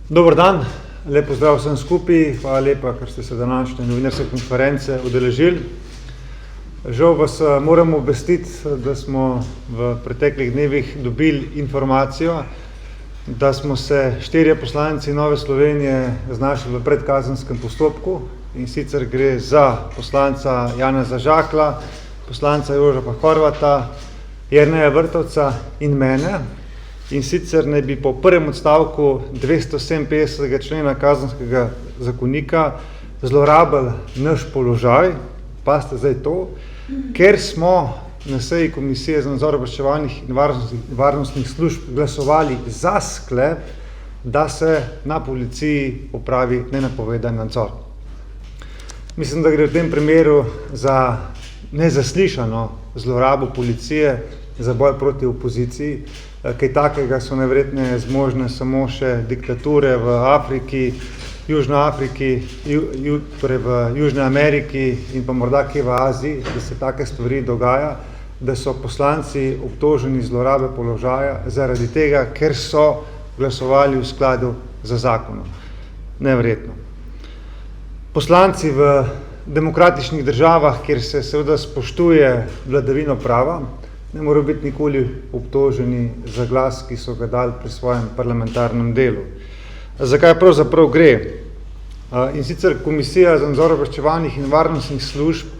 Dober dan, lep pozdrav vsem skupaj, hvala lepa, ker ste se današnje novinarske konference udeležili. Žal vas moram obvestiti, da smo v preteklih dnevih dobili informacijo, da smo se 4 poslanci Nove Slovenije znašli v predkazenskem postopku, in sicer gre za poslanca Janeza Žaklja, poslanca Jožefa Horvata, Jerneja Vrtovca in mene. In sicer naj bi po prvem odstavku 257. člena kazenskega zakonika zlorabili naš položaj, pazite zdaj to, ker smo na seji Komisije za nadzor obveščevalnih in varnostnih služb glasovali za sklep, da se na policiji opravi nenapovedan nadzor. Mislim, da gre v tem primeru za nezaslišano zlorabo policije za boj proti opoziciji. Kaj takega so najverjetneje zmožne samo še diktature v Afriki, Južni Afriki, torej v Južni Ameriki in pa morda kje v Aziji, da se take stvari dogaja, da so poslanci obtoženi zlorabe položaja zaradi tega, ker so glasovali v skladu z zakonom. Neverjetno. Poslanci v demokratičnih državah, kjer se seveda spoštuje vladavino prava, ne morajo biti nikoli obtoženi za glas, ki so ga dali pri svojem parlamentarnem delu. Zakaj pravzaprav gre? In sicer Komisija za nadzor obveščevalnih in varnostnih služb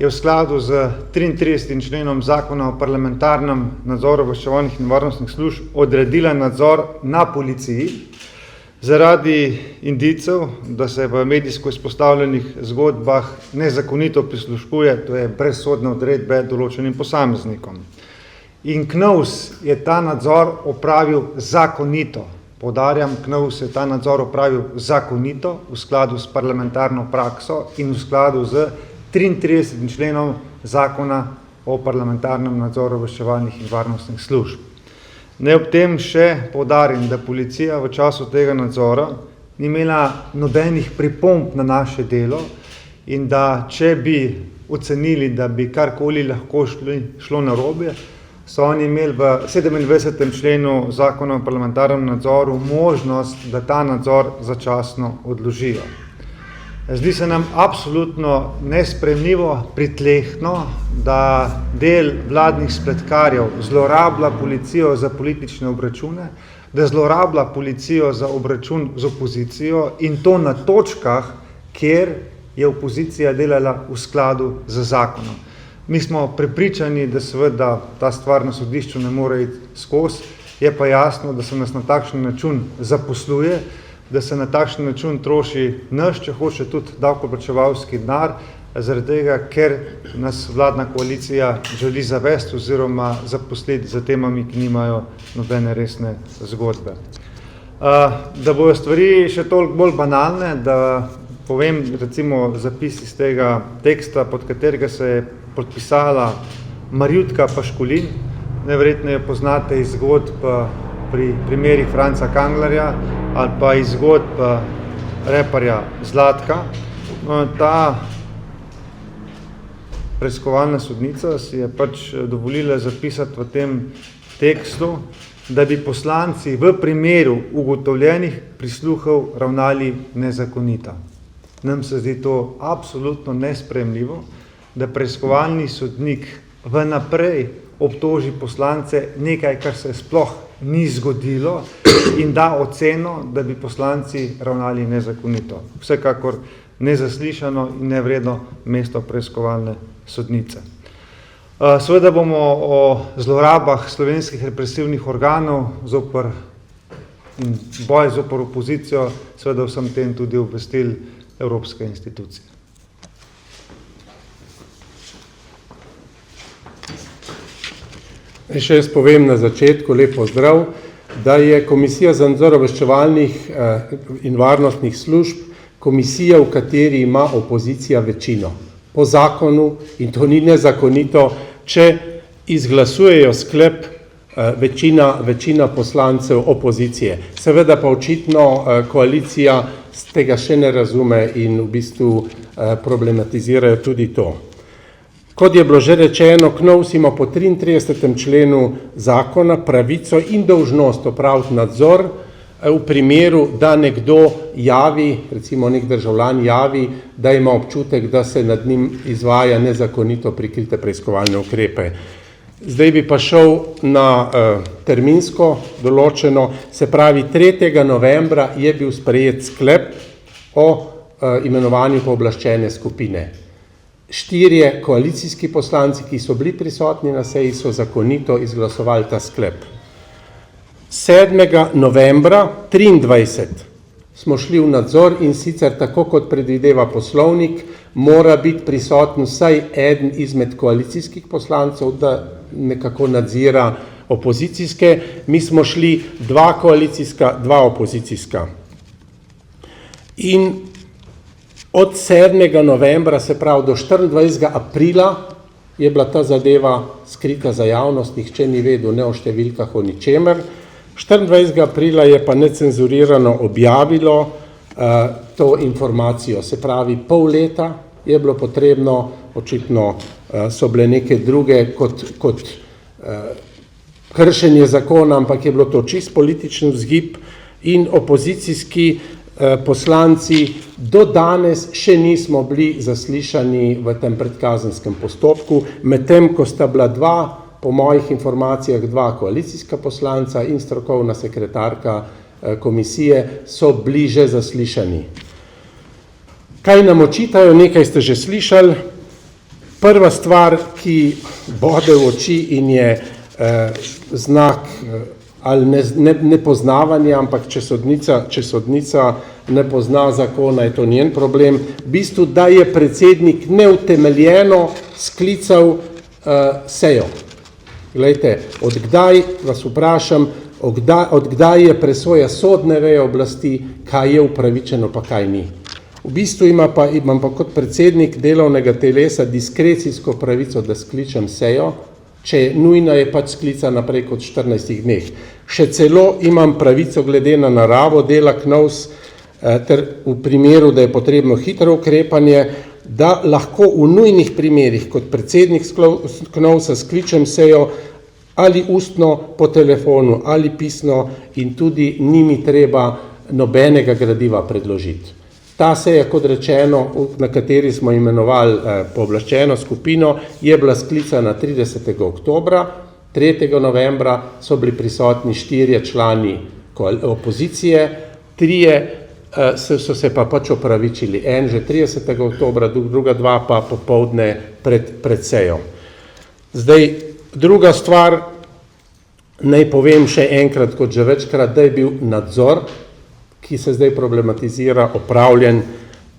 je v skladu z 33. členom Zakona o parlamentarnem nadzoru obveščevalnih in varnostnih služb odredila nadzor na policiji zaradi indicev, da se v medijsko izpostavljenih zgodbah nezakonito prisluškuje, to je brezsodne odredbe določenim posameznikom. In KNOVS je ta nadzor opravil zakonito. Poudarjam, KNOVS je ta nadzor opravil zakonito v skladu s parlamentarno prakso in v skladu z 33. členom Zakona o parlamentarnem nadzoru obveščevalnih in varnostnih služb. Naj ob tem še poudarim, da policija v času tega nadzora ni imela nobenih pripomb na naše delo in da če bi ocenili, da bi karkoli lahko šlo narobe, so oni imeli v 27. členu Zakona o parlamentarnem nadzoru možnost, da ta nadzor začasno odložijo. Zdi se nam absolutno nesprejemljivo, pritlehno, da del vladnih spletkarjev zlorablja policijo za politične obračune, da zlorablja policijo za obračun z opozicijo in to na točkah, kjer je opozicija delala v skladu z zakonom. Mi smo prepričani, da seveda ta stvar na sodišču ne more iti skozi, je pa jasno, da se nas na takšen način zaposluje, da se na takšen način troši naš, če hoče tudi davkoplačevalski denar, zaradi tega, ker nas vladna koalicija želi zavesti oziroma zaposliti za temami, ki nimajo nobene resne zgodbe. Da bojo stvari še toliko bolj banalne, da povem recimo zapis iz tega teksta, pod katerega se je podpisala Marjutka Paškulin, najverjetneje poznate iz zgodb pri primerih Franca Kanglerja ali pa iz zgodb reperja Zlatka. Ta preiskovalna sodnica si je pač dovolila zapisati v tem tekstu, da bi poslanci v primeru ugotovljenih prisluhov ravnali nezakonito. Nam se zdi to absolutno nesprejemljivo, da preiskovalni sodnik vnaprej obtoži poslance nekaj, kar se sploh ni zgodilo in da oceno, da bi poslanci ravnali nezakonito. Vsekakor nezaslišano in nevredno mesto preiskovalne sodnice. Seveda bomo o zlorabah slovenskih represivnih organov zoper in boj zoper opozicijo seveda vsem tem tudi obvestili evropske institucije. Še jaz povem na začetku, lep pozdrav, da je Komisija za nadzor obveščevalnih in varnostnih služb komisija, v kateri ima opozicija večino. Po zakonu, in to ni nezakonito, če izglasujejo sklep večina poslancev opozicije. Seveda pa očitno koalicija tega še ne razume in v bistvu problematizirajo tudi to. Kot je bilo že rečeno, KNOVS ima po 33. členu zakona pravico in dolžnost opraviti nadzor v primeru, da nekdo javi, recimo nek državljan javi, da ima občutek, da se nad njim izvaja nezakonito prikrite preiskovalne ukrepe. Zdaj bi pa šel na terminsko določeno, se pravi 3. novembra je bil sprejet sklep o imenovanju pooblaščene skupine. 4 koalicijski poslanci, ki so bili prisotni na seji, so zakonito izglasovali ta sklep. 7. novembra 23 smo šli v nadzor in sicer tako, kot predvideva poslovnik, mora biti prisoten vsaj eden izmed koalicijskih poslancev, da nekako nadzira opozicijske. Mi smo šli 2 koalicijska, 2 opozicijska. In od 7. novembra, se pravi do 24. aprila, je bila ta zadeva skrita za javnost, nihče ni vedel ne o številkah, o ničemer. 24. aprila je pa necenzurirano objavilo to informacijo, se pravi pol leta je bilo potrebno, očitno so bile neke druge kot kršenje zakona, ampak je bilo to čist političen vzgib in opozicijski poslanci do danes še nismo bili zaslišani v tem predkazenskem postopku, medtem ko sta bila 2, po mojih informacijah 2 koalicijska poslanca in strokovna sekretarka komisije so bili že zaslišani. Kaj nam očitajo, nekaj ste že slišali. Prva stvar, ki bode v oči in je znak ali nepoznavanja, ampak če sodnica ne pozna zakona, je to njen problem, v bistvu, da je predsednik neutemeljeno sklical sejo. Glejte, odkdaj, vas vprašam, odkdaj je presoja sodne veje oblasti, kaj je upravičeno, pa kaj ni. V bistvu imam pa kot predsednik delovnega telesa diskrecijsko pravico, da skličem sejo, če je nujna, je pač sklica naprej kot 14 dneh. Še celo imam pravico glede na naravo dela KNOVS, ter v primeru, da je potrebno hitro ukrepanje, da lahko v nujnih primerih kot predsednik KNOVS-a skličem sejo ali ustno po telefonu ali pisno in tudi ni mi treba nobenega gradiva predložiti. Ta seja, kot rečeno, na kateri smo imenovali pooblaščeno skupino, je bila sklicana 30. oktobra, 3. novembra so bili prisotni 4 člani opozicije, 3 so se pa pač opravičili, en že 30. oktobra, druga 2 pa popoldne pred sejo. Zdaj, druga stvar, naj povem še enkrat, kot že večkrat, da je bil nadzor, ki se zdaj problematizira, opravljen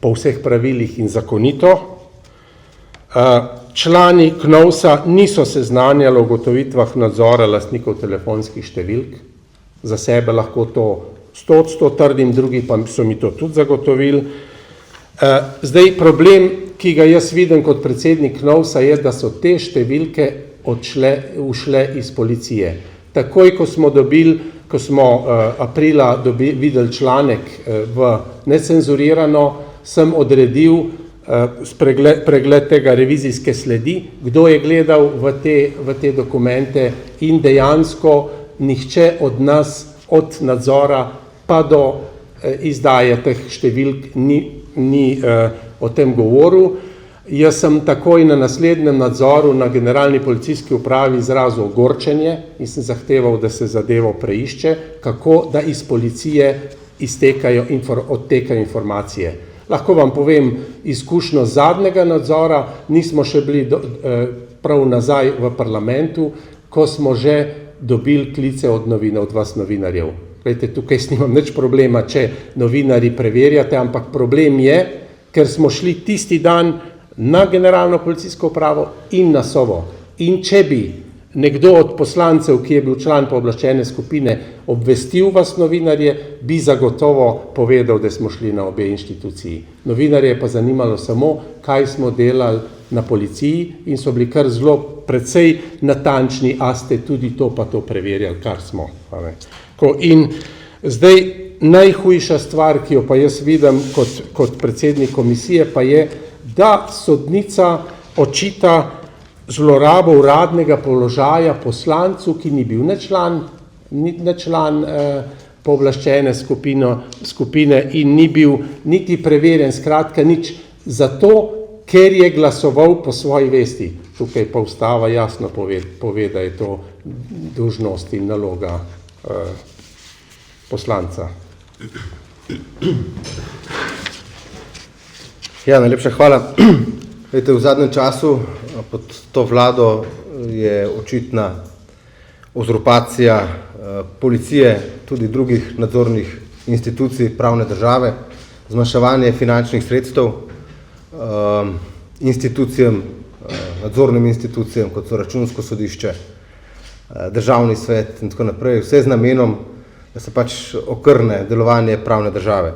po vseh pravilih in zakonito. Člani KNOVS-a niso seznanjali o ugotovitvah nadzora lastnikov telefonskih številk, za sebe lahko to 100% trdim, drugi pa so mi to tudi zagotovili. Zdaj, problem, ki ga jaz vidim kot predsednik KNOVS-a, je, da so te številke ušle iz policije. Takoj, ko smo aprila videli članek v necenzurirano, sem odredil pregled tega revizijske sledi, kdo je gledal v te dokumente in dejansko nihče od nas, od nadzora pa do izdaje teh številk ni o tem govoril. Jaz sem takoj na naslednjem nadzoru na generalni policijski upravi izrazil ogorčenje in sem zahteval, da se zadevo preišče, kako da iz policije odtekajo informacije. Lahko vam povem izkušnjo zadnjega nadzora, nismo še bili prav nazaj v parlamentu, ko smo že dobili klice od vas novinarjev. Glejte, tukaj snimam nič problema, če novinarji preverjate, ampak problem je, ker smo šli tisti dan na generalno policijsko upravo in na Sovo. In če bi nekdo od poslancev, ki je bil član pooblaščene skupine, obvestil vas novinarje, bi zagotovo povedal, da smo šli na obe inštituciji. Novinarje je pa zanimalo samo, kaj smo delali na policiji in so bili kar zelo precej natančni, a ste tudi to pa to preverjali, kar smo. In zdaj najhujša stvar, ki jo pa jaz vidim kot predsednik komisije, pa je, da sodnica očita zlorabo uradnega položaja poslancu, ki ni bil ne član pooblaščene skupine in ni bil niti preverjen, skratka nič, zato, ker je glasoval po svoji vesti. Tukaj pa ustava jasno pove, da je to dolžnost in naloga poslanca. Ja, najlepša hvala. V zadnjem času pod to vlado je očitna uzurpacija policije, tudi drugih nadzornih institucij pravne države, zmanjševanje finančnih sredstev institucijam, nadzornim institucijam, kot so Računsko sodišče, Državni svet in tako naprej, vse z namenom, da se pač okrne delovanje pravne države.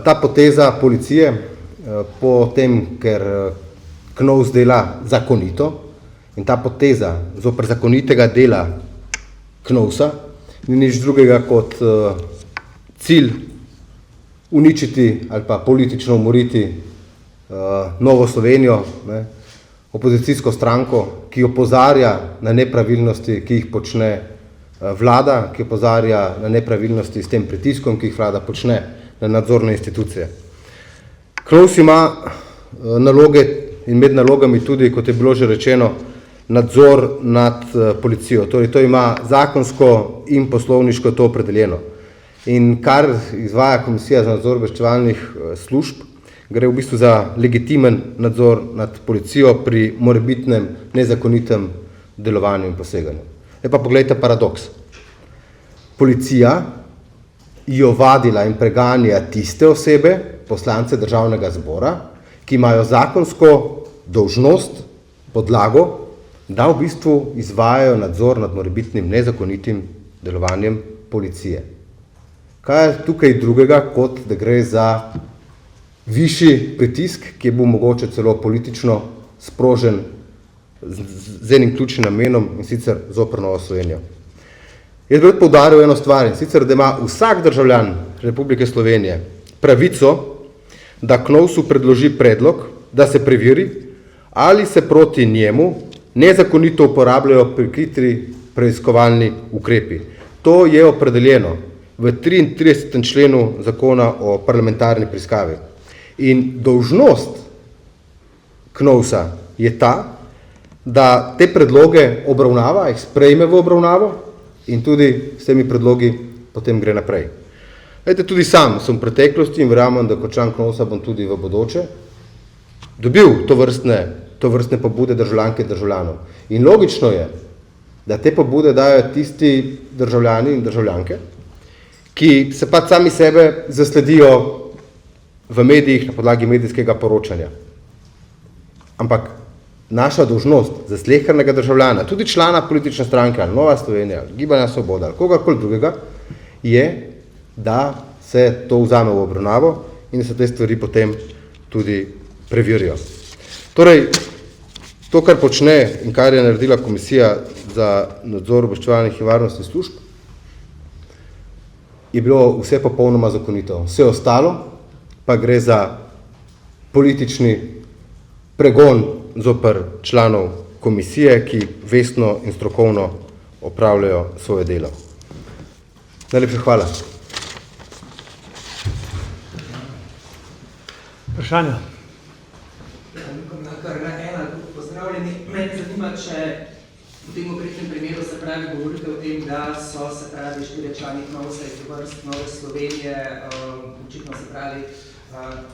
Ta poteza policije, po tem, ker KNOVS dela zakonito, in ta poteza zoper zakonitega dela KNOVS-a ni nič drugega kot cilj uničiti ali pa politično umoriti Novo Slovenijo, opozicijsko stranko, ki opozarja na nepravilnosti, ki jih počne vlada, ki opozarja na nepravilnosti s tem pritiskom, ki jih vlada počne na nadzorne institucije. KNOVS ima naloge in med nalogami tudi, kot je bilo že rečeno, nadzor nad policijo. Torej, to ima zakonsko in poslovniško to opredeljeno. In kar izvaja Komisija za nadzor obveščevalnih služb, gre v bistvu za legitimen nadzor nad policijo pri morebitnem nezakonitem delovanju in poseganju. Pa poglejte paradoks. Policija jo vadila in preganja tiste osebe, poslance Državnega zbora, ki imajo zakonsko dolžnost, podlago, da v bistvu izvajajo nadzor nad morebitnim nezakonitim delovanjem policije. Kaj je tukaj drugega, kot da gre za višji pritisk, ki je bil mogoče celo politično sprožen z enim ključnim namenom, in sicer zoper Novo Slovenijo. Jaz bi poudaril eno stvar, in sicer, da ima vsak državljan Republike Slovenije pravico, da KNOVS-u predloži predlog, da se preveri, ali se proti njemu nezakonito uporabljajo prikriti preiskovalni ukrepi. To je opredeljeno v 33. členu zakona o parlamentarni preiskavi. In dolžnost KNOVS-a je ta, da te predloge obravnava, jih sprejme v obravnavo in tudi s temi predlogi potem gre naprej. Tudi sam sem v preteklosti in verjamem, da kot član KNOVS-a bom tudi v bodoče dobil to vrstne pobude državljanke in državljanov. In logično je, da te pobude dajo tisti državljani in državljanke, ki se pa sami sebe zasledijo v medijih na podlagi medijskega poročanja. Ampak naša dolžnost za slehernega državljana, tudi člana politične stranke, ali Nova Slovenija, ali Gibanja Svoboda, ali kogarkoli drugega, je, da se to vzame v obravnavo in da se te stvari potem tudi preverijo. Torej, to, kar počne in kar je naredila Komisija za nadzor obveščevalnih in varnostnih služb, je bilo vse popolnoma zakonito. Vse ostalo pa gre za politični pregon zoper članov komisije, ki vestno in strokovno opravljajo svoje delo. Najlepša hvala. Vprašanja? Pozdravljeni. Mene zanima, če v tem konkretnem primeru se pravi govorite o tem, da so se pravi 4 člani KNOVS-a iz vrst Nove Slovenije, očitno se pravi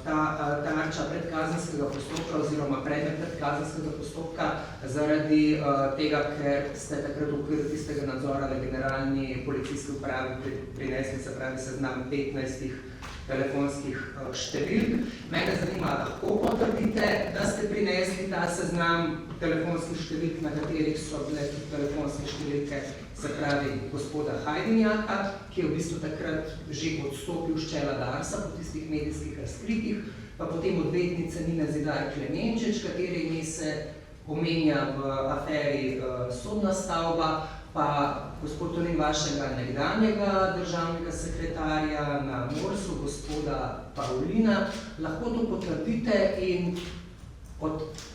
ta tarča predkazenskega postopka oziroma predmet predkazenskega postopka zaradi tega, ker ste takrat v okviru tistega nadzora na generalni policijski upravi prinesli se pravi seznam 15 telefonskih številk. Mene zanima, lahko potrdite, da ste prinesli ta seznam telefonskih številk, na katerih so bile telefonske številke, se pravi gospoda Hajdinjaka, ki je v bistvu takrat že odstopil s čela Darsa po tistih medijskih razkritih, pa potem odvetnice Nina Zidar Klemenčič, kateri ime se omenja v aferi Sodna stavba, pa gospod Tonin, vašega nekdanjega državnega sekretarja na Morsu, gospoda Pavlina, lahko to potrdite in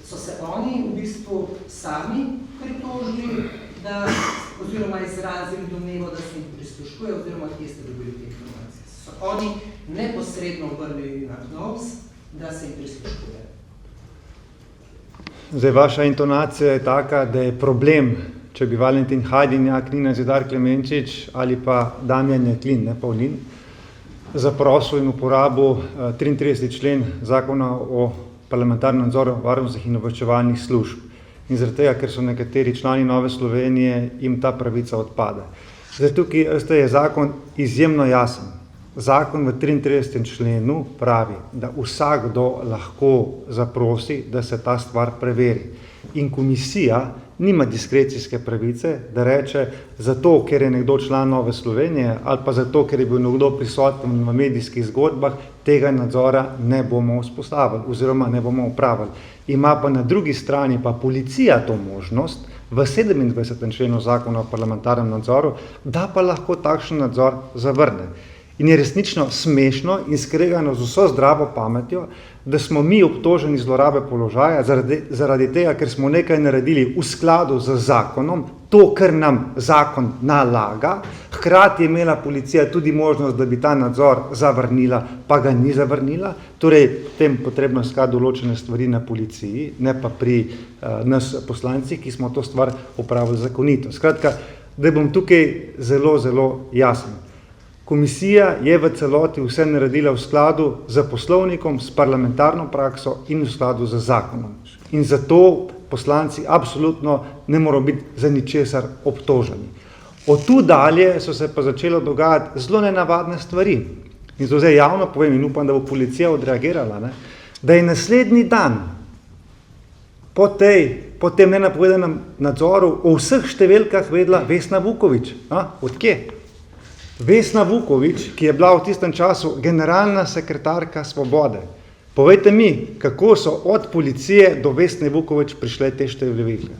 so se oni v bistvu sami pritožili, da oziroma izrazili domnevo, da se jim prisluškuje, oziroma kje ste dobili te informacije? So oni neposredno obrnili na KNOVS, da se jim prisluškuje? Zdaj, vaša intonacija je taka, da je problem, če bi Valentin Hajdinjak, Nina Zidar Klemenčič ali pa Damjan Jaklin, ne Pavlin, zaprosil in uporabil 33. člen zakona o parlamentarnem nadzoru varnostnih in obveščevalnih služb. In zaradi tega, ker so nekateri člani Nove Slovenije, jim ta pravica odpade. Zdaj, tukaj je zakon izjemno jasen. Zakon v 33. členu pravi, da vsakdo lahko zaprosi, da se ta stvar preveri. In komisija nima diskrecijske pravice, da reče, zato, ker je nekdo član Nove Slovenije ali pa zato, ker je bil nekdo prisoten v medijskih zgodbah, tega nadzora ne bomo vzpostavili oziroma ne bomo upravili. Ima pa na drugi strani pa policija to možnost v 27. členu zakona o parlamentarnem nadzoru, da pa lahko takšen nadzor zavrne. In je resnično smešno in skregano z vso zdravo pametjo, da smo mi obtoženi zlorabe položaja zaradi tega, ker smo nekaj naredili v skladu z zakonom, to, kar nam zakon nalaga, hkrati je imela policija tudi možnost, da bi ta nadzor zavrnila, pa ga ni zavrnila, torej tem potrebno iskati določene stvari na policiji, ne pa pri nas poslancih, ki smo to stvar opravili zakonito. Skratka, da bom tukaj zelo, zelo jasen. Komisija je v celoti vse naredila v skladu z poslovnikom, s parlamentarno prakso in v skladu z zakonom. In zato poslanci absolutno ne morajo biti za ničesar obtoženi. Od tu dalje so se pa začelo dogajati zelo nenavadne stvari. In to zdaj javno povem in upam, da bo policija odreagirala, ne? Da je naslednji dan po tem nenapovedanem nadzoru o vseh številkah vedela Vesna Vuković. Od kje? Vesna Vuković, ki je bila v tistem času generalna sekretarka Svobode. Povejte mi, kako so od policije do Vesne Vuković prišle te številke.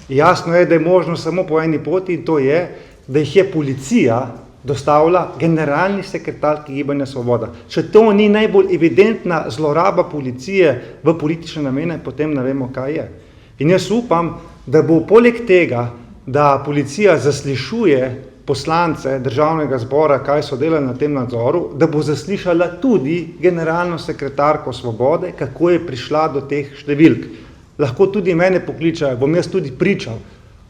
Jasno je, da je možno samo po eni poti, in to je, da jih je policija dostavila generalni sekretarki Gibanja Svoboda. Če to ni najbolj evidentna zloraba policije v politične namene, potem ne vemo, kaj je. In jaz upam, da bo poleg tega, da policija zaslišuje poslance Državnega zbora, kaj so delali na tem nadzoru, da bo zaslišala tudi generalno sekretarko Svobode, kako je prišla do teh številk. Lahko tudi mene pokličajo, bom jaz tudi pričal,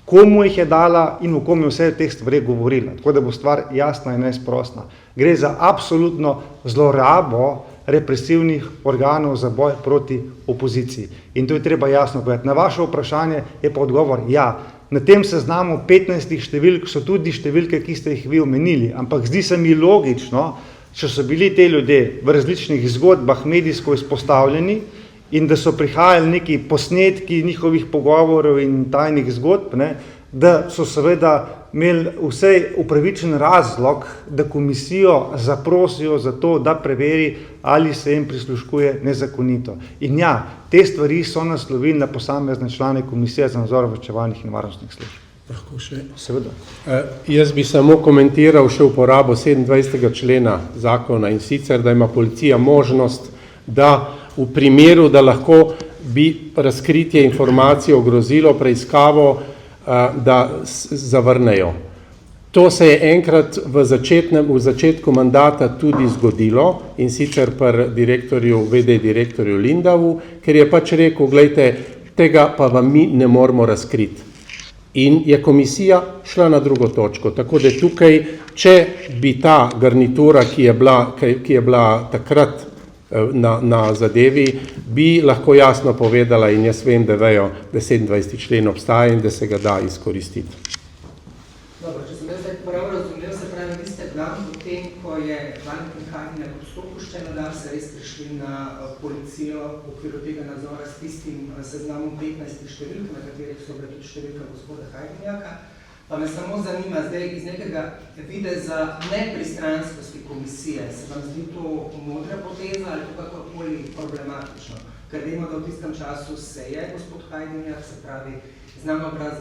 komu jih je dala in v kom je vse teh stvari govorila. Tako da bo stvar jasna in neizprostna. Gre za absolutno zlorabo represivnih organov za boj proti opoziciji. In to je treba jasno povedati. Na vaše vprašanje je pa odgovor ja. Na tem seznamu 15 številk so tudi številke, ki ste jih vi omenili, ampak zdi se mi logično, če so bili te ljudje v različnih zgodbah medijsko izpostavljeni in da so prihajali neki posnetki njihovih pogovorov in tajnih zgodb, ne, da so seveda imeli vsej upravičen razlog, da komisijo zaprosijo za to, da preveri, ali se jim prisluškuje nezakonito. In ja, te stvari so naslovili na posamezne člane Komisije za nadzor obveščevalnih in varnostnih služb. Lahko še? Seveda. Jaz bi samo komentiral še uporabo 27. člena zakona, in sicer, da ima policija možnost, da v primeru, da lahko bi razkritje informacije ogrozilo preiskavo, da zavrnejo. To se je enkrat v začetku mandata tudi zgodilo, in sicer pri VD direktorju Lindavu, ker je pač rekel, glejte, tega pa vam mi ne moramo razkriti. In je komisija šla na drugo točko. Tako da tukaj, če bi ta garnitura, ki je bila takrat na zadevi, bi lahko jasno povedala, in jaz vem, da vejo, da 27. člen obstaja in da se ga da izkoristiti. Dobro, če sem jaz zdaj prav razumel, se pravi, vi ste dan potem, ko je Valentin Hajdinjak odstopuščen, da se res prišli na policijo v okviru tega nadzora s tistim seznamom 15 številk, na katerih so bile tudi številka gospoda Hajdinjaka. Pa me samo zanima, zdaj iz nekega videza nepristranskosti komisije, se vam zdi to modra poteza ali to kakorkoli problematično? Ker vemo, da v tistem času se je gospod Hajdinjak, se pravi, znan obraz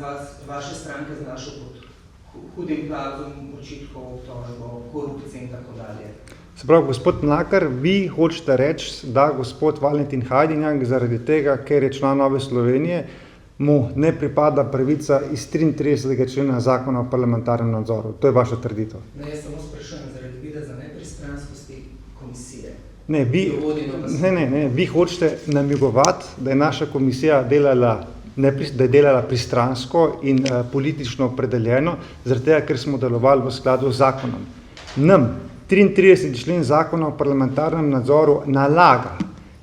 vaše stranke znašel pod hudim plazom očitkov, korupcije in tako dalje. Se pravi, gospod Mlakar, vi hočete reči, da gospod Valentin Hajdinjak zaradi tega, ker je član Nove Slovenije, mu ne pripada pravica iz 33. člena zakona o parlamentarnem nadzoru. To je vaša trditev. Ne, jaz samo sprašujem zaradi videza nepristranskosti komisije. Ne, vi hočete namigovati, da je naša komisija delala pristransko in politično opredeljeno, zaradi tega, ker smo delovali v skladu z zakonom. Nam 33. člen zakona o parlamentarnem nadzoru nalaga,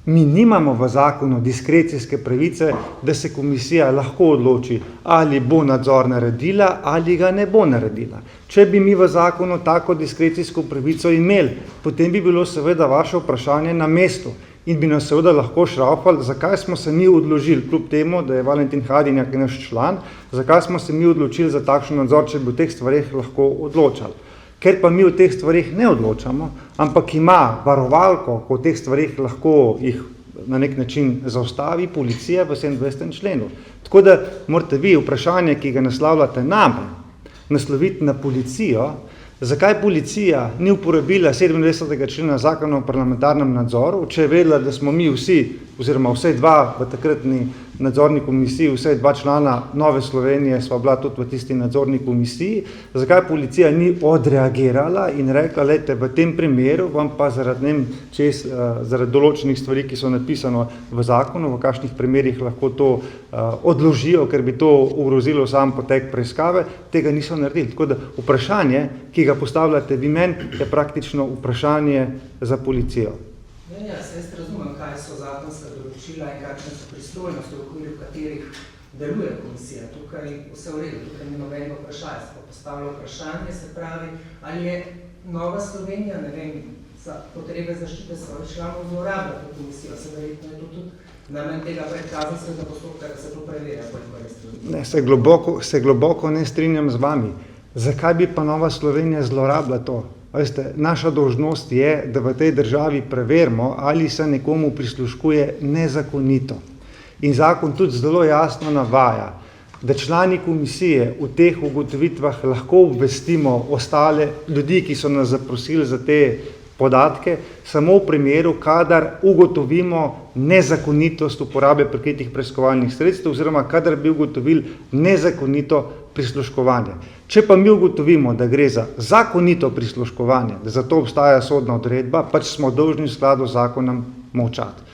mi nimamo v zakonu diskrecijske pravice, da se komisija lahko odloči, ali bo nadzor naredila ali ga ne bo naredila. Če bi mi v zakonu tako diskrecijsko pravico imeli, potem bi bilo seveda vaše vprašanje na mestu in bi nas seveda lahko šraufali, zakaj smo se mi odložili, kljub temu, da je Valentin Hadinjak naš član, zakaj smo se mi odločili za takšen nadzor, če bi v teh stvareh lahko odločali. Ker pa mi v teh stvarih ne odločamo, ampak ima varovalko, ko v teh stvarih lahko jih na nek način zaustavi policija v 27. členu. Tako da morate vi vprašanje, ki ga naslavljate name, nasloviti na policijo, zakaj policija ni uporabila 27. člena zakona o parlamentarnem nadzoru, če je vedela, da smo mi vsi, oziroma vsaj dva v takratni nadzorni komisiji, vsaj dva člana Nove Slovenije sva bila tudi v tisti nadzorni komisiji, zakaj policija ni odreagirala in rekla, lejte, v tem primeru vam pa zaradi določenih stvari, ki so napisano v zakonu, v kakšnih primerih lahko to odložijo, ker bi to ogrozilo sam potek preiskave, tega niso naredili. Tako da vprašanje, ki ga postavljate vi meni, je praktično vprašanje za policijo. Ja, jaz razumem, kaj so zakonska določila in kakšne so pristojnosti, v okviru katerih deluje komisija. Tukaj vse v redu, tukaj ni nobenega vprašanja. Se pa postavlja vprašanje, se pravi, ali je Nova Slovenija, ne vem, za potrebe zaščite svojih članov zlorabila to komisijo. Se verjetno je to tudi namen tega predkazenskega postopka, da se to preverja, koliko res to. Ne, se globoko ne strinjam z vami. Zakaj bi pa Nova Slovenija zlorabila to? Veste, naša dolžnost je, da v tej državi preverimo, ali se nekomu prisluškuje nezakonito. In zakon tudi zelo jasno navaja, da člani komisije v teh ugotovitvah lahko obvestimo ostale ljudi, ki so nas zaprosili za te podatke, samo v primeru, kadar ugotovimo nezakonitost uporabe prikritih preiskovalnih sredstev oziroma kadar bi ugotovili nezakonito prisluškovanje. Če pa mi ugotovimo, da gre za zakonito prisluškovanje, da za to obstaja sodna odredba, pač smo dolžni v skladu z zakonom molčati.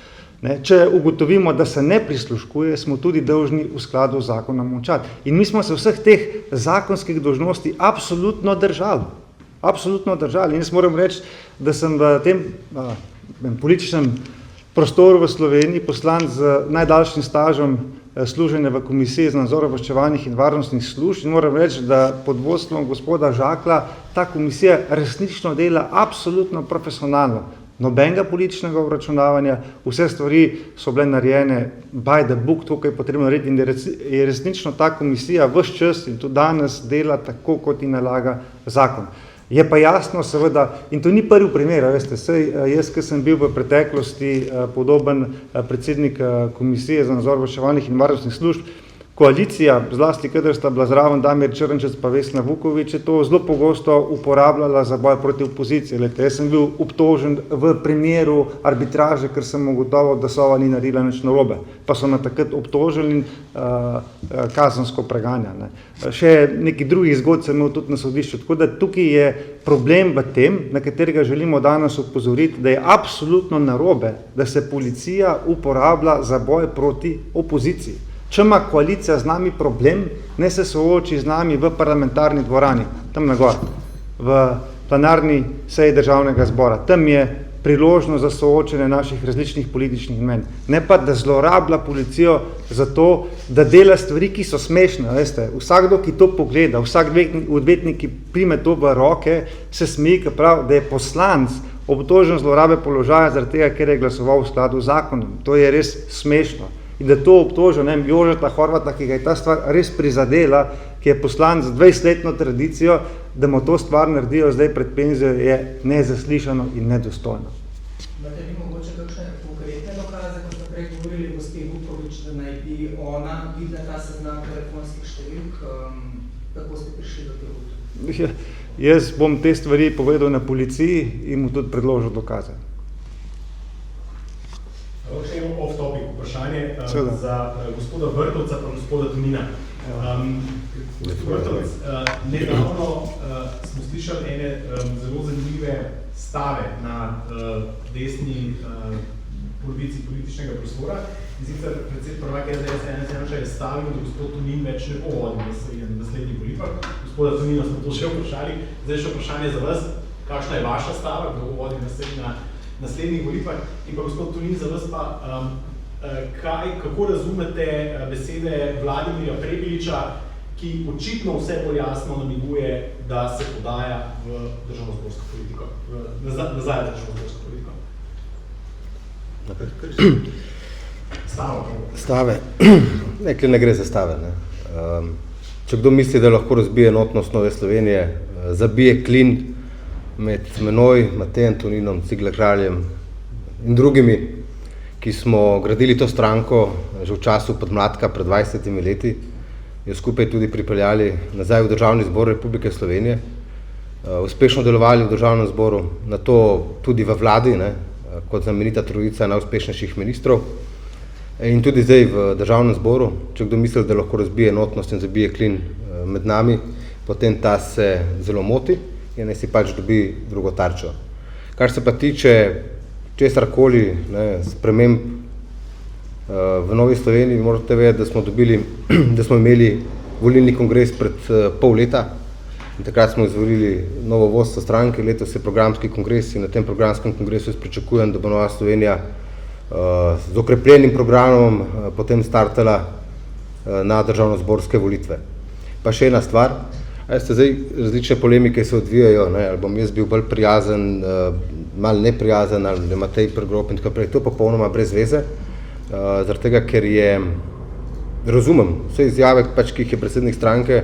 Če ugotovimo, da se ne prisluškuje, smo tudi dolžni v skladu z zakonom molčati. In mi smo se vseh teh zakonskih dolžnosti absolutno držali. Absolutno držali. In jaz moram reči, da sem v tem političnem prostoru v Sloveniji poslan z najdaljšim stažem služenja v Komisiji za nadzor obveščevalnih in varnostnih služb in moram reči, da pod vodstvom gospoda Žakla ta komisija resnično dela absolutno profesionalno. Nobenega političnega obračunavanja, vse stvari so bile narejene by the book, to, kar je potrebno narediti in je resnično ta komisija ves čas in tudi danes dela tako, kot ji nalaga zakon. Je pa jasno, seveda, in to ni prvi primer, veste, jaz, ki sem bil v preteklosti podoben predsednik Komisije za nadzor obveščevalnih in varnostnih služb, koalicija, zlasti kadar sta bila zraven Damir Črnčec pa Vesna Vuković, je to zelo pogosto uporabljala za boj proti opoziciji. Lete, jaz sem bil obtožen v primeru arbitraže, ker sem ugotovil, da Sova ni naredila nič narobe. Pa so me takrat obtožili in kazensko preganjali. Še neki drugih zgodb sem imel tudi na sodišču. Tako da tukaj je problem v tem, na katerega želimo danes opozoriti, da je absolutno narobe, da se policija uporablja za boj proti opoziciji. Če ima koalicija z nami problem, ne se sooči z nami v parlamentarni dvorani, tam na gor, v plenarni seji državnega zbora. Tam je priložnost za soočenje naših različnih političnih mnenj. Ne pa, da zlorablja policijo za to, da dela stvari, ki so smešne. Veste, vsakdo, ki to pogleda, vsak odvetnik, ki prime to v roke, se smeji, prav, da je poslanec obtožen zlorabe položaja zaradi tega, ker je glasoval v skladu z zakonom. To je res smešno. In da to obtožil Jožeta Horvata, ki ga je ta stvar res prizadela, ki je poslan z 20-letno tradicijo, da mu to stvar naredijo zdaj pred penzijo, je nezaslišano in nedostojno. Imate vi mogoče kakšne konkretne dokaze, ko ste prej govorili gospe Vuković, da naj bi ona videla ta seznam telefonskih številk, kako ste prišli do tega? Jaz bom te stvari povedal na policiji in mu tudi predložil dokaze. Še eno off-topic vprašanje. za gospoda Vrtovca pa gospoda Tonina. Vrtovec, nedavno smo slišali ene zelo zanimive stave na desni polovici političnega prostora. In sicer predsednik prvak SDS Janez Janša je stavil, da gospod Tonin več ne bo vodil na naslednjih volitvah. Gospoda Tonina smo to že vprašali. Zdaj še vprašanje za vas, kakšna je vaša stava, kdo bo vodil na naslednjih volitvah. In pa gospod Tonin, za vas pa, kako razumete besede Vladimirja Prebiliča, ki očitno vse bolj jasno namiguje, da se podaja v državnozborsko politiko, nazaj v državnozborsko politiko? Stave. Ne gre za stave. Ne. Če kdo misli, da lahko razbije enotnost Nove Slovenije, zabije klin med menoj, Matejem Toninom, Cigler Kraljem in drugimi, ki smo gradili to stranko že v času podmladka pred 20 leti, jo skupaj tudi pripeljali nazaj v Državni zbor Republike Slovenije, uspešno delovali v Državnem zboru, na to tudi v vladi, ne, kot znamenita trojica najuspešnejših ministrov in tudi zdaj v Državnem zboru. Če kdo misli, da lahko razbije enotnost in zabije klin med nami, potem ta se zelo moti in naj si pač dobi drugo tarčo. Kar se pa tiče česarkoli, sprememb v Novi Sloveniji, morate vedeti, da smo imeli volilni kongres pred pol leta in takrat smo izvolili novo vodstvo stranke, letos je programski kongres in na tem programskem kongresu jaz pričakujem, da bo Nova Slovenija z okrepljenim programom potem startala na državnozborske volitve. Pa še ena stvar, zdaj različne polemike se odvijajo, ali bom jaz bil bolj prijazen, malo neprijazen, ali Matej pregrob in tako naprej, to je popolnoma brez veze, zaradi tega, ker razumem vse izjave, ki jih je predsednik stranke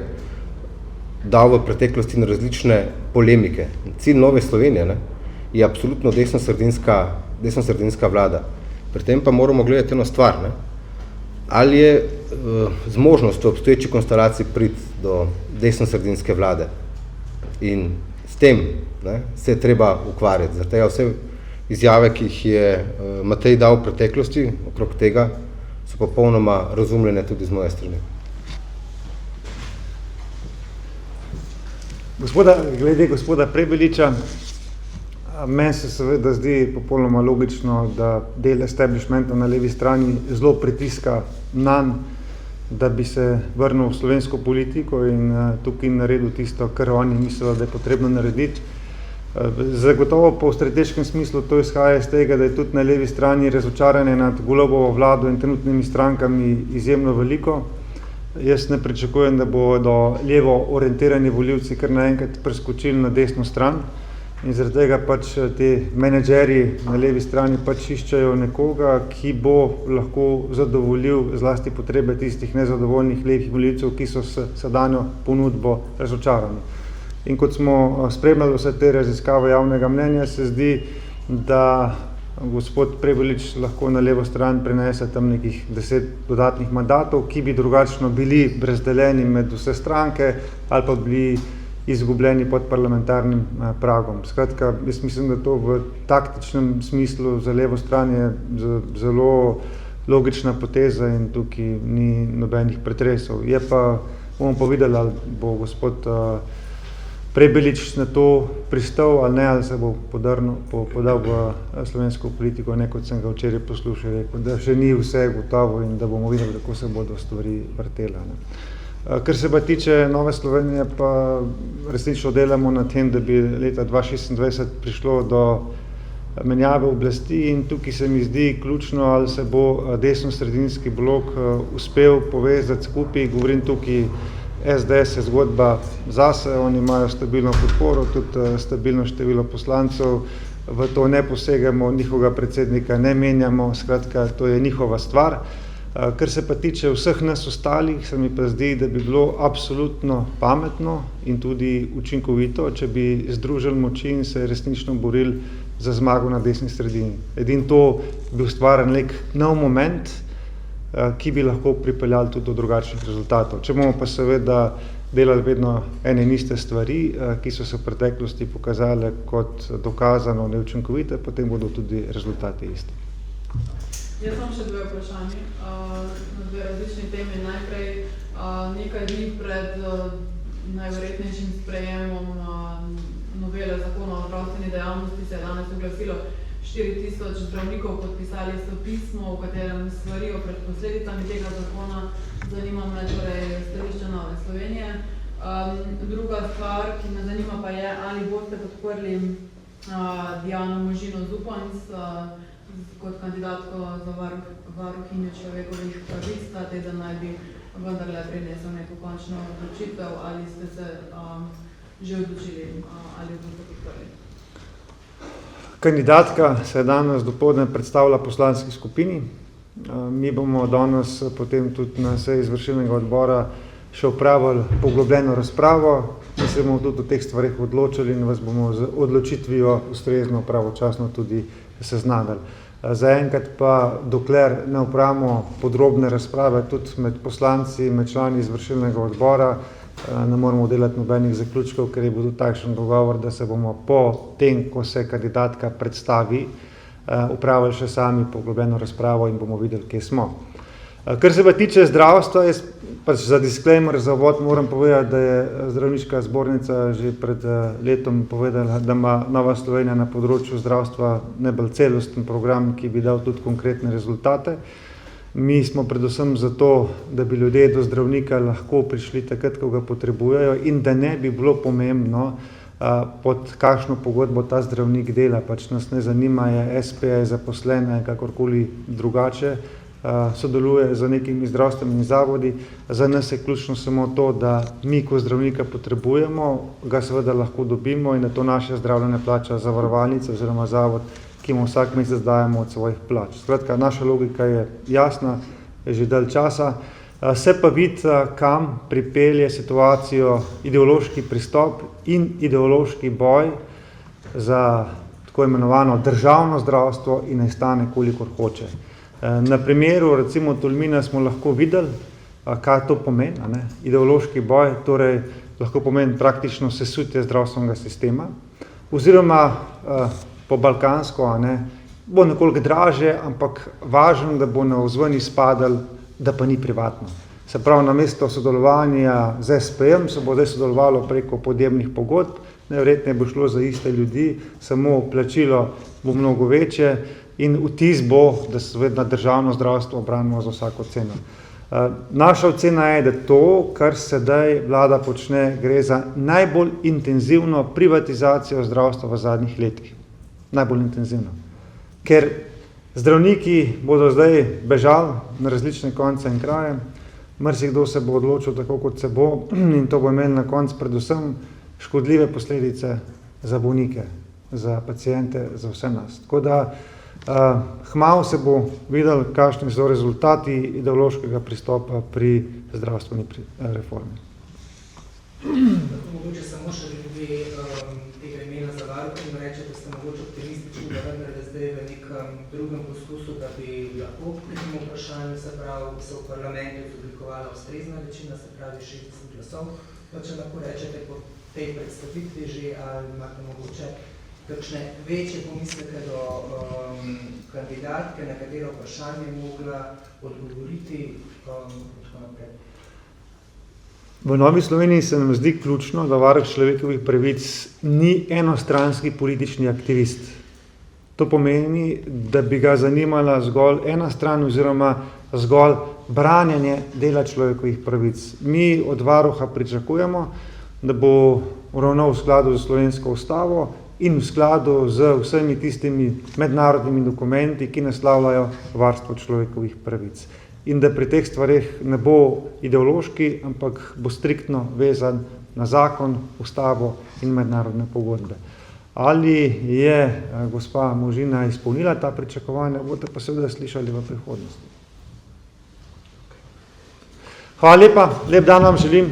dal v preteklosti na različne polemike. Cilj Nove Slovenije je absolutno desnosredinska vlada. Pri tem pa moramo gledati eno stvar, ali je zmožnost v obstoječi konstelaciji priti do desnosredinske vlade. In s tem se je treba ukvarjati. Zaradi tega vse izjave, ki jih je Matej dal v preteklosti okrog tega, so popolnoma razumljene tudi z moje strani. Glede gospoda Prebiliča, meni se seveda zdi popolnoma logično, da del establishmenta na levi strani zelo pritiska nanj, da bi se vrnil v slovensko politiko in tukaj naredil tisto, kar oni mislijo, da je potrebno narediti. Zagotovo pa v strateškem smislu to izhaja iz tega, da je tudi na levi strani razočaranje nad Golobovo vlado in trenutnimi strankami izjemno veliko. Jaz ne pričakujem, da bodo levo orientirani volivci kar naenkrat preskočili na desno stran in zaradi tega pač ti menedžerji na levi strani pač iščejo nekoga, ki bo lahko zadovoljil zlasti potrebe tistih nezadovoljnih levih volivcev, ki so s sedanjo ponudbo razočarani. In kot smo spremljali vse te raziskave javnega mnenja, se zdi, da gospod Prebilič lahko na levo stran prenese tam nekih 10 dodatnih mandatov, ki bi drugačno bili razdeljeni med vse stranke ali pa bili izgubljeni pod parlamentarnim pragom. Skratka, jaz mislim, da to v taktičnem smislu za levo stran je zelo logična poteza in tukaj ni nobenih pretresov. Je pa, bomo pa videli, ali bo gospod Prebilič na to pristal ali ne, ali se bo podal v slovensko politiko, kot sem ga včeraj poslušal, rekel, da še ni vse gotovo in da bomo videli, kako se bodo stvari vrtele. Kar se pa tiče Nove Slovenije, pa resnično delamo na tem, da bi leta 2026 prišlo do menjave oblasti in tukaj se mi zdi ključno, ali se bo desno-sredinski blok uspel povezati skupaj. Govorim tukaj, SDS je zgodba zase, oni imajo stabilno podporo, tudi stabilno število poslancev, v to ne posegamo, njihovega predsednika ne menjamo, skratka, to je njihova stvar. Kar se pa tiče vseh nas ostalih, se mi pa zdi, da bi bilo absolutno pametno in tudi učinkovito, če bi združili moči in se resnično borili za zmago na desni sredini. Edino to bi ustvaril nek nov moment, ki bi lahko pripeljali tudi do drugačnih rezultatov. Če bomo pa seveda delali vedno ene in iste stvari, ki so se v preteklosti pokazale kot dokazano neučinkovite, potem bodo tudi rezultati isti. Jaz imam še dve vprašanje na dve različni temi. Najprej nekaj dni pred najverjetnejšim sprejemom novele zakona o zdravstveni dejavnosti se je danes oglasilo 4000 zdravnikov, podpisali so pismo, v katerem svarijo pred posledicami tega zakona. Zanima me torej stališče Nove Slovenije. Druga stvar, ki me zanima pa je, ali boste podprli Diano Možino Zupanc kot kandidatko za varuhinjo človekovih pravic. Ta teden naj bi vendarle prinesel neko končno odločitev, ali ste se že odločili, ali boste podprli? Kandidatka se je danes dopoldne predstavila poslanski skupini. Mi bomo danes potem tudi na seji izvršilnega odbora še opravili poglobljeno razpravo. Mi se bomo tudi o teh stvarih odločili in vas bomo z odločitvijo ustrezno pravočasno tudi seznanili. Zaenkrat pa, dokler ne opravimo podrobne razprave tudi med poslanci, med člani izvršilnega odbora, ne moramo delati nobenih zaključkov, ker je bil takšen dogovor, da se bomo po tem, ko se kandidatka predstavi, opravili še sami poglobljeno razpravo in bomo videli, kje smo. Kar se pa tiče zdravstva, jaz pač za disclaimer, za uvod moram povedati, da je zdravniška zbornica že pred letom povedala, da ima Nova Slovenija na področju zdravstva najbolj celosten program, ki bi dal tudi konkretne rezultate. Mi smo predvsem zato, da bi ljudje do zdravnika lahko prišli takrat, ko ga potrebujejo in da ne bi bilo pomembno, pod kakšno pogodbo ta zdravnik dela. Pač nas ne zanima, je SPA zaposlena, kakorkoli drugače, sodeluje z nekimi zdravstvenimi zavodi. Za nas je ključno samo to, da mi, ko zdravnika potrebujemo, ga seveda lahko dobimo in da to naše zdravljenje plača zavarovalnica oziroma zavod, ki mu vsak mesec dajemo od svojih plač. Skratka, naša logika je jasna, je že dalj časa. Se pa vidi, kam pripelje situacijo ideološki pristop in ideološki boj za tako imenovano državno zdravstvo in naj stane, kolikor hoče. Na primeru recimo Tolmina smo lahko videli, kaj to pomeni, ne? Ideološki boj, torej lahko pomeni praktično sesutje zdravstvenega sistema, oziroma po balkansko, ne, bo nekoliko draže, ampak važno, da bo na vzven izpadel, da pa ni privatno. Se pravi, namesto sodelovanja z SPM se bo zdaj sodelovalo preko podjemnih pogodb, najverjetneje bo šlo za iste ljudi, samo plačilo bo mnogo večje in vtis bo, da seveda državno zdravstvo obranimo za vsako ceno. Naša ocena je, da to, kar sedaj vlada počne, gre za najbolj intenzivno privatizacijo zdravstva v zadnjih letih. Najbolj intenzivno. Ker zdravniki bodo zdaj bežali na različne konce in kraje, marsikdo se bo odločil tako, kot se bo, in to bo imelo na koncu predvsem škodljive posledice za bolnike, za paciente, za vse nas. Tako da kmalu se bo videl, kakšni so rezultati ideološkega pristopa pri zdravstveni reformi. Mogoče samo še glede tega imena za varuhinjo reče, da ste mogoče optimistični, da vendar da zdaj v nekem drugem poskusu, da bi lahko pri tem vprašanju, se pravi, se v parlamentu izoblikovala ustrezna večina, se pravi 60 glasov. Pa če lahko rečete po tej predstavitvi že, ali imate mogoče kakšne večje pomisleke do kandidatke, na katero vprašanje mogla odgovoriti in tako naprej. V Novi Sloveniji se nam zdi ključno, da varuh človekovih pravic ni enostranski politični aktivist. To pomeni, da bi ga zanimala zgolj ena stran oziroma zgolj branjenje dela človekovih pravic. Mi od varuha pričakujemo, da bo ravnal v skladu z slovensko ustavo in v skladu z vsemi tistimi mednarodnimi dokumenti, ki naslavljajo varstvo človekovih pravic. In da pri teh stvareh ne bo ideološki, ampak bo striktno vezan na zakon, ustavo in mednarodne pogodbe. Ali je gospa Možina izpolnila ta pričakovanja, boste pa seveda slišali v prihodnosti. Hvala lepa, lep dan vam želim.